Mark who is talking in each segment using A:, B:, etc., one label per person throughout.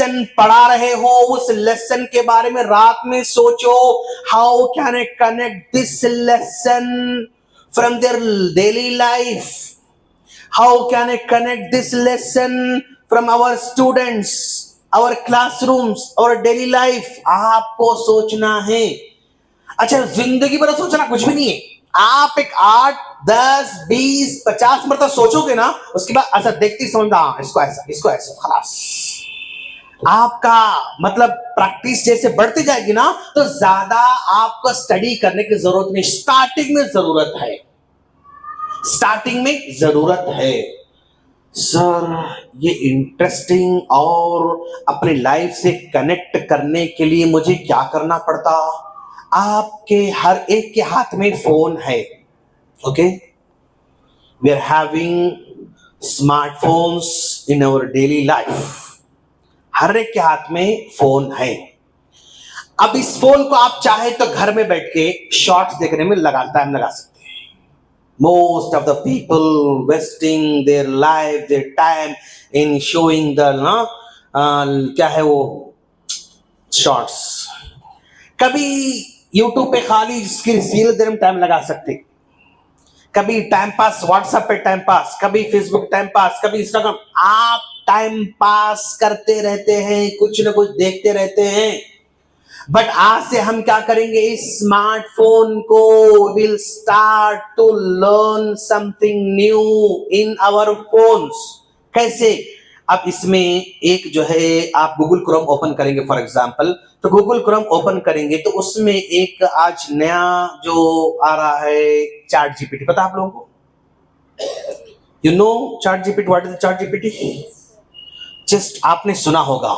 A: Lesson पढ़ा रहे हो उस लेसन के बारे में रात में सोचो, how can I connect this lesson from their daily life, how can I connect this lesson from our students, our classrooms, our daily life. आपको सोचना है। अच्छा, जिंदगी भर सोचना कुछ भी नहीं है। आप एक 8, 10, 20, 50 मरतबा सोचोगे ना, उसके बाद अच्छा देखती समझ, हाँ इसको ऐसा, इसको ऐसा, खलास। आपका मतलब प्रैक्टिस जैसे बढ़ती जाएगी ना, तो ज्यादा आपको स्टडी करने की जरूरत नहीं। स्टार्टिंग में जरूरत है, स्टार्टिंग में जरूरत है। सर ये इंटरेस्टिंग और अपने लाइफ से कनेक्ट करने के लिए मुझे क्या करना पड़ता? आपके हर एक के हाथ में फोन है। Okay, we are having smartphones in our daily life. हर एक के हाथ में फोन है। अब इस फोन को आप चाहे तो घर में बैठ के शॉर्ट्स देखने में टाइम लगा सकते हैं। Most of the people wasting their life, their time in showing the क्या है वो शॉर्ट्स। कभी YouTube पे खाली इसकी रील देने में टाइम लगा सकते, कभी टाइम पास व्हाट्सएप पे टाइम पास, कभी फेसबुक टाइम पास, कभी इंस्टाग्राम। आप टाइम पास करते रहते हैं, कुछ ना कुछ देखते रहते हैं। बट आज से हम क्या करेंगे? इस स्मार्टफोन को will start to learn something new in our phones. कैसे? अब इसमें एक जो है, आप गूगल क्रोम ओपन करेंगे फॉर एग्जांपल, तो गूगल क्रोम ओपन करेंगे तो उसमें एक आज नया जो आ रहा है चैट जीपीटी। पता आप लोगों को? You know chat GPT? What is chat GPT? Just आपने सुना होगा,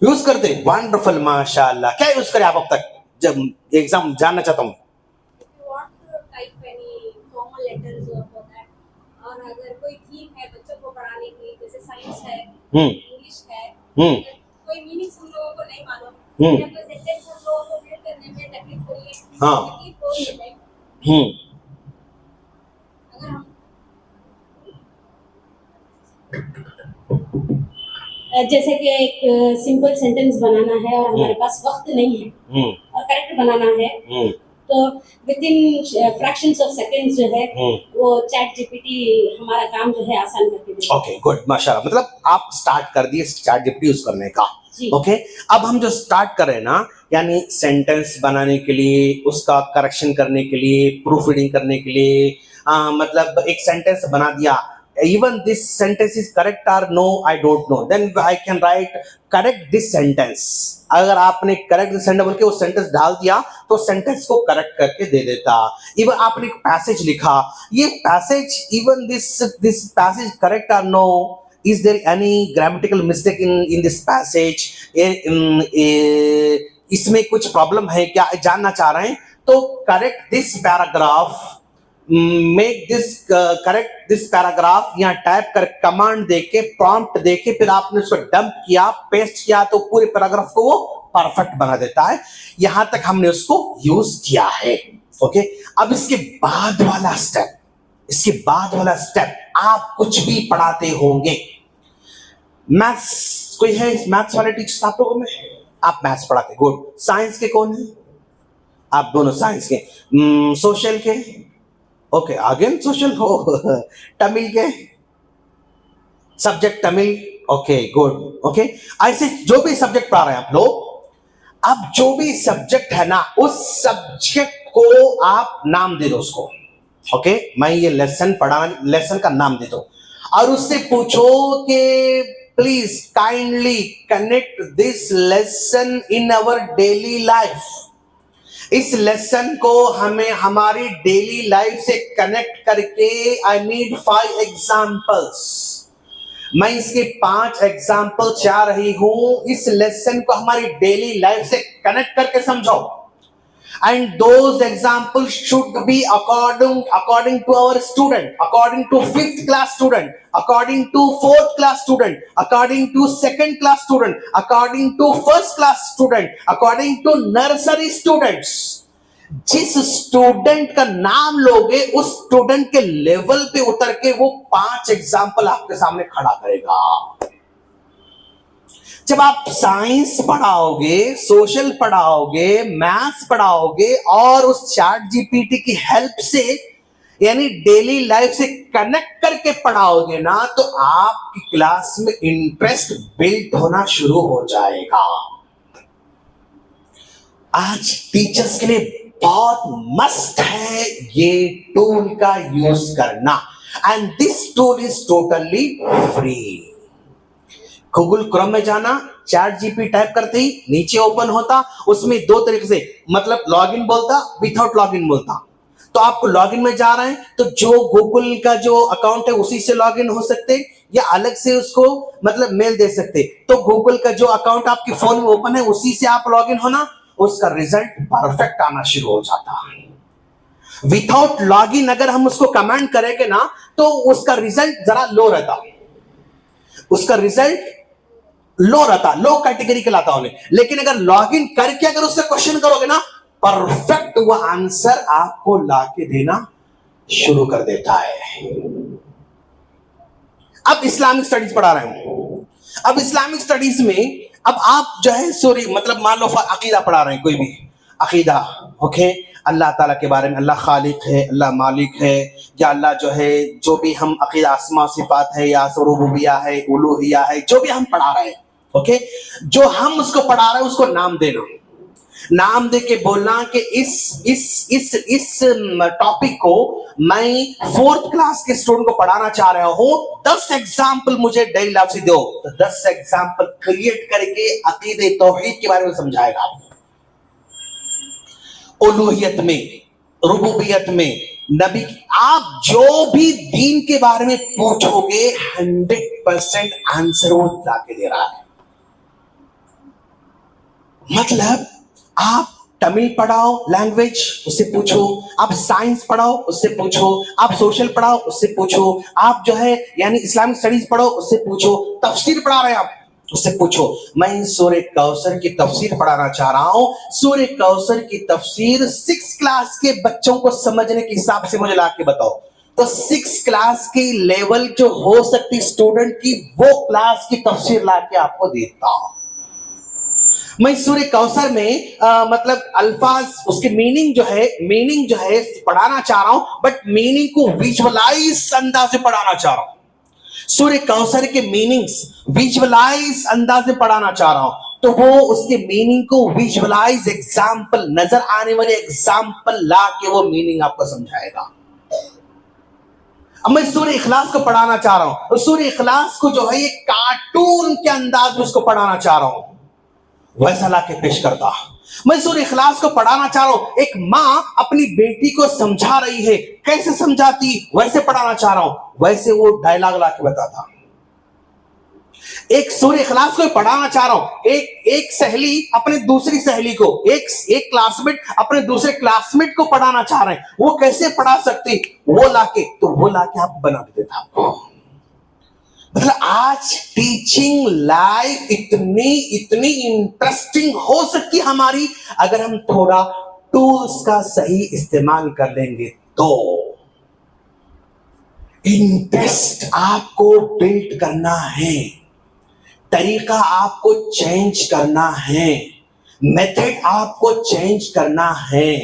A: यूज करते? वंडरफुल, माशाल्लाह। क्या यूज करें आप अब तक? जब एग्जाम जानना चाहता हूँ।
B: और अगर कोई थीम है बच्चों को पढ़ाने की, जैसे साइंस है, इंग्लिश है, कोई मीनिंग हम लोगों को नहीं मालूम, या कोई सेंटेंस हम लोगों को रीड करने में तकलीफ हो रही है, तकलीफ हो रही है, अगर हम जैसे कि एक सिंपल सेंटेंस बनाना है और हमारे पास वक्त नहीं है और करेक्ट बनाना है, तो with in fractions of seconds जो है वो चैट जीपीटी हमारा काम जो है आसान करके देता है।
A: ओके, गुड, माशाल्लाह। मतलब आप स्टार्ट कर दिए चैट जीपीटी यूज करने का। ओके, अब हम जो स्टार्ट कर रहे हैं ना, यानी सेंटेंस बनाने के लिए, उसका करेक्शन करने के लिए, प्रूफ रीडिंग करने के लिए, मतलब एक सेंटेंस बना दिया, even this sentence is correct or no, I don't know, then I can write correct this sentence। अगर आपने correct this sentence बोल के वो सेंटेंस डाल दिया तो सेंटेंस को करेक्ट करके दे देता। इवन आपने एक पैसेज लिखा, ये passage, even this passage correct or no, is there any grammatical mistake in this passage, इसमें कुछ प्रॉब्लम है क्या, जानना चाह रहे हैं तो correct this paragraph, make this correct this paragraph, यहाँ टाइप कर कमांड देके, प्रॉम्प्ट देके, फिर आपने उसको डंप किया, पेस्ट किया तो पूरे पैराग्राफ को वो परफेक्ट बना देता है। यहां तक हमने उसको यूज किया है। ओके, अब इसके बाद वाला स्टेप, इसके बाद वाला स्टेप, आप कुछ भी पढ़ाते होंगे, मैथ्स कोई है मैथ्स वाले टीचर्स आप लोगों में? आप मैथ्स पढ़ाते, गुड। साइंस के कौन है? आप दोनों साइंस के। सोशल के? ओके, अगेन सोशल हो। तमिल के subject Tamil, okay good. Okay, ऐसे जो भी सब्जेक्ट पढ़ा रहे हैं आप लोग, अब जो भी सब्जेक्ट है ना, उस सब्जेक्ट को आप नाम दे दो उसको। ओके, मैं ये लेसन पढ़ा, लेसन का नाम दे दो और उससे पूछो कि please kindly connect this lesson in our daily life. इस लेसन को हमें हमारी डेली लाइफ से कनेक्ट करके, आई नीड 5 एग्जाम्पल्स। मैं इसके 5 एग्जाम्पल चाह रही हूं, इस लेसन को हमारी डेली लाइफ से कनेक्ट करके समझो। And those examples should be according to our student, according to 5th class student, according to 4th class student, according to 2nd class student, according to 1st class student, according to nursery students। जिस student का नाम लोगे उस student के level पे उतर के वो 5 एग्जाम्पल आपके सामने खड़ा करेगा। जब आप साइंस पढ़ाओगे, सोशल पढ़ाओगे, मैथ्स पढ़ाओगे और उस चैट जीपीटी की हेल्प से यानी डेली लाइफ से कनेक्ट करके पढ़ाओगे ना, तो आपकी क्लास में इंटरेस्ट बिल्ड होना शुरू हो जाएगा। आज टीचर्स के लिए बहुत मस्ट है ये टूल का यूज करना, and this tool is totally free. Google Chrome में जाना, चैट जीपी टाइप करते ही नीचे ओपन होता, उसमें दो तरीके से मतलब लॉगिन बोलता, विदाउट लॉगिन बोलता। तो आपको लॉगिन में जा रहे हैं तो जो गूगल का जो अकाउंट है उसी से लॉगिन हो सकते, या अलग से उसको मतलब मेल दे सकते। तो गूगल का जो अकाउंट आपके फोन में ओपन है उसी से आप लॉगिन होना, उसका रिजल्ट परफेक्ट आना शुरू हो जाता है। विदाउट लॉगिन अगर हम उसको कमेंट करेंगे ना, तो उसका रिजल्ट जरा लो रहता, उसका रिजल्ट लो रहता, लो कैटेगरी के लाता उन्हें। लेकिन अगर लॉगिन करके अगर उससे क्वेश्चन करोगे ना, परफेक्ट वो आंसर आपको लाके देना शुरू कर देता है। अब इस्लामिक स्टडीज पढ़ा रहे हूं। अब इस्लामिक स्टडीज में अब आप जो है सॉरी मतलब मान लो अकीदा पढ़ा रहे हैं, कोई भी अकीदा, ओके, अल्लाह ताला के बारे में, अल्लाह खालिक है, अल्लाह मालिक है, या अल्लाह जो है जो भी हम अकीदा अस्मा सिफात है या रुबूबिया है, उलूहिया है, जो भी हम पढ़ा रहे हैं, ओके, जो हम उसको पढ़ा रहे हैं उसको नाम देना, नाम दे के बोलना कि इस टॉपिक को मैं 4th क्लास के स्टूडेंट को पढ़ाना चाह रहा हूं, 10 एग्जाम्पल मुझे डेली लाइफ से दो। तो 10 एग्जाम्पल क्रिएट करके अकीदे तौहीद के बारे में समझाएगा आपको, उलूहियत में, रुबूबियत में, नबी, आप जो भी दीन के बारे में पूछोगे 100% आंसर वो लाके दे रहा है। मतलब आप तमिल पढ़ाओ लैंग्वेज, उससे पूछो, आप साइंस पढ़ाओ उससे पूछो, आप सोशल पढ़ाओ उससे पूछो, आप जो है यानी इस्लामिक स्टडीज पढ़ो उससे पूछो, तफसीर पढ़ा रहे हैं आप उससे पूछो। मैं सूरह कौसर की तफसीर पढ़ाना चाह रहा हूं, सूरह कौसर की तफसीर 6 क्लास के बच्चों को समझने के हिसाब से मुझे लाके बताओ। तो 6 क्लास की लेवल जो हो सकती स्टूडेंट की, वो क्लास की तफसीर लाके आपको देता हूं। मैं सूरह कौसर में मतलब अल्फाज, उसके मीनिंग जो है पढ़ाना चाह रहा हूं, बट मीनिंग को विजुअलाइज अंदाज में पढ़ाना चाह रहा हूं। सूरह कौसर के मीनिंग्स विजुअलाइज अंदाज में पढ़ाना चाह रहा हूं, तो वो उसके मीनिंग को विजुअलाइज एग्जाम्पल, नजर आने वाले एग्जाम्पल ला के वो मीनिंग आपको समझाएगा। अब मैं सूरह इखलास को पढ़ाना चाह रहा हूं, सूरह इखलास को जो है ये कार्टून के अंदाज में उसको पढ़ाना चाह रहा हूं, वैसा लाके पेश करता। मैं सूरह इखलास को पढ़ाना चाह रहा हूं, एक मां अपनी बेटी को समझा रही है, कैसे समझाती वैसे पढ़ाना चाह रहा हूं, वैसे वो डायलॉग लाके बताता। एक सूरह इखलास को पढ़ाना चाह रहा हूं, एक सहेली अपने दूसरी सहेली को, एक क्लासमेट अपने दूसरे क्लासमेट को पढ़ाना चाह रहे हैं, वो कैसे पढ़ा सकती, वो लाके आप बना देता। मतलब आज टीचिंग लाइफ इतनी इंटरेस्टिंग हो सकती हमारी, अगर हम थोड़ा टूल्स का सही इस्तेमाल कर लेंगे तो। इंटरेस्ट आपको बिल्ड करना है, तरीका आपको चेंज करना है, मेथड आपको चेंज करना है,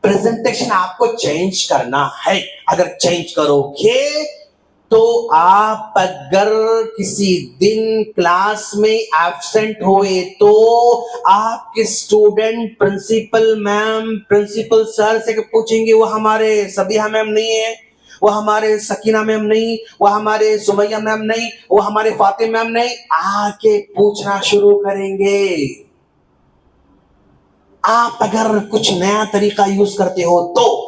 A: प्रेजेंटेशन आपको चेंज करना है। अगर चेंज करोगे तो आप अगर किसी दिन क्लास में एब्सेंट हुए तो आपके student principal ma'am, principal sir से पूछेंगे, वो हमारे सबिहा मैम नहीं है, वो हमारे सकीना मैम नहीं, वो हमारे सुमैया मैम नहीं, वो हमारे फातिमा मैम नहीं, आके पूछना शुरू करेंगे। आप अगर कुछ नया तरीका यूज करते हो तो,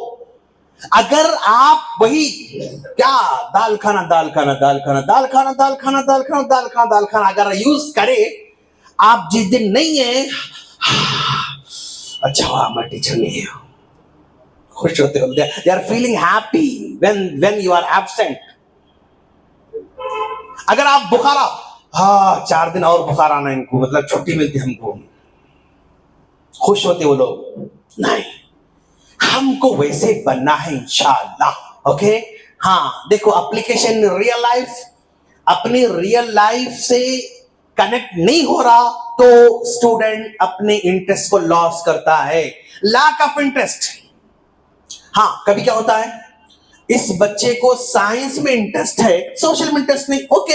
A: अगर आप वही क्या दाल खाना अगर यूज करे, आप जिस दिन नहीं है, अच्छा मैं टीचर नहीं है, खुश होते हो, they are feeling happy when you are absent. अगर आप बुखारा, 4 दिन और बुखार आना इनको, मतलब छुट्टी मिलती हमको, खुश होते वो लोग नहीं। हमको वैसे बनना है इंशाअल्लाह, ओके। हाँ देखो, एप्लीकेशन रियल लाइफ, अपनी रियल लाइफ से कनेक्ट नहीं हो रहा तो स्टूडेंट अपने इंटरेस्ट को लॉस करता है। Lack of interest. हाँ, कभी क्या होता है, इस बच्चे को साइंस में इंटरेस्ट है, सोशल में इंटरेस्ट नहीं, ओके